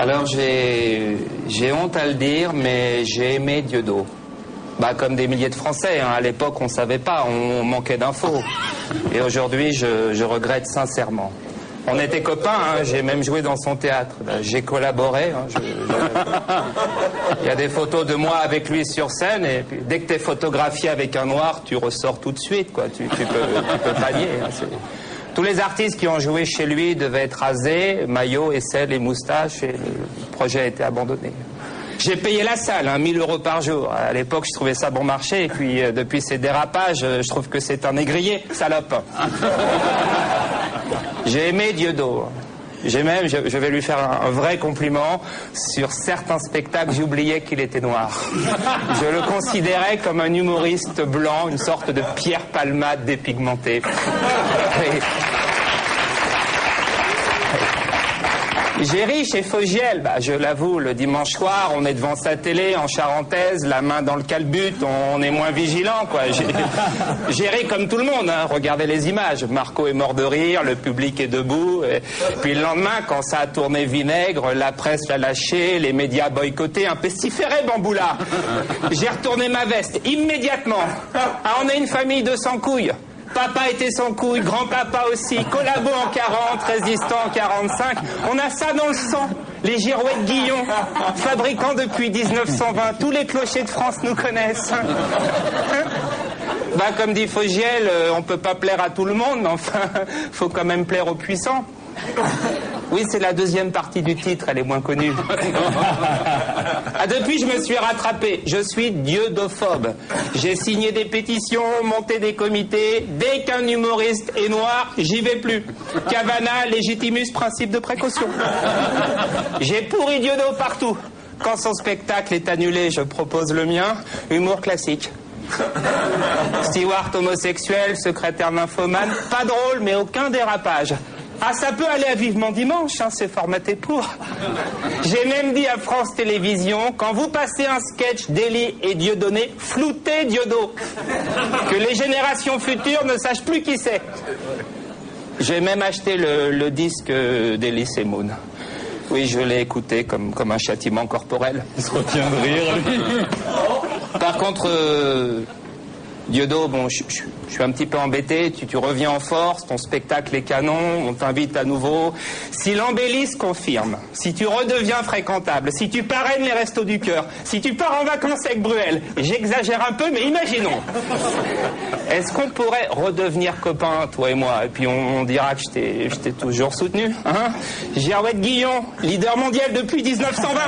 Alors j'ai honte à le dire, mais j'ai aimé Dieudo. Bah, comme des milliers de Français, hein. À l'époque on savait pas, on manquait d'infos. Et aujourd'hui je regrette sincèrement. On était copains, hein. J'ai même joué dans son théâtre. J'ai collaboré. Hein. Il y a des photos de moi avec lui sur scène, et puis, dès que tu es photographié avec un noir, tu ressors tout de suite, quoi. Tu peux pas nier. Hein. Tous les artistes qui ont joué chez lui devaient être rasés, maillot, aisselle et moustache, et le projet a été abandonné. J'ai payé la salle, 1 000 € par jour. À l'époque, je trouvais ça bon marché, et puis depuis ces dérapages, je trouve que c'est un négrier, salope. J'ai aimé Dieudo. J'ai même, je vais lui faire un vrai compliment, sur certains spectacles, j'oubliais qu'il était noir. Je le considérais comme un humoriste blanc, une sorte de Pierre Palmade dépigmenté. J'ai ri chez Fogiel, bah, je l'avoue, le dimanche soir, on est devant sa télé, en charentaise, la main dans le calbut, on est moins vigilant, quoi. J'ai ri comme tout le monde, hein. Regardez les images. Marco est mort de rire, le public est debout. Et puis le lendemain, quand ça a tourné vinaigre, la presse l'a lâché, les médias boycottés, un pestiféré, Bamboula. J'ai retourné ma veste, immédiatement. Ah, on est une famille de 100 couilles. Papa était sans couilles, grand-papa aussi, collabo en 40, résistant en 45. On a ça dans le sang. Les girouettes Guillon, fabricants depuis 1920. Tous les clochers de France nous connaissent. Bah, comme dit Fogiel, on peut pas plaire à tout le monde, mais enfin, faut quand même plaire aux puissants. Oui, c'est la deuxième partie du titre, elle est moins connue. Ah, depuis, je me suis rattrapé. Je suis diodophobe. J'ai signé des pétitions, monté des comités. Dès qu'un humoriste est noir, j'y vais plus. Cavana, légitimus, principe de précaution. J'ai pourri Dieudo partout. Quand son spectacle est annulé, je propose le mien. Humour classique. Stewart homosexuel, secrétaire nymphomane. Pas drôle, mais aucun dérapage. Ah, ça peut aller à Vivement Dimanche, hein, c'est formaté pour. J'ai même dit à France Télévisions, quand vous passez un sketch d'Élie et Dieudonné, floutez Dieudo. Que les générations futures ne sachent plus qui c'est. J'ai même acheté le disque d'Élie Semoun. Oui, je l'ai écouté comme un châtiment corporel. Il se retient de rire, lui. Par contre, Dieudo, bon, je suis un petit peu embêté, tu reviens en force, ton spectacle est canon, on t'invite à nouveau. Si l'embellie se confirme, si tu redeviens fréquentable, si tu parraines les restos du cœur, si tu pars en vacances avec Bruel, j'exagère un peu, mais imaginons. Est-ce qu'on pourrait redevenir copains, toi et moi, et puis on dira que je t'ai toujours soutenu, hein? Girouette Guillon, leader mondial depuis 1920.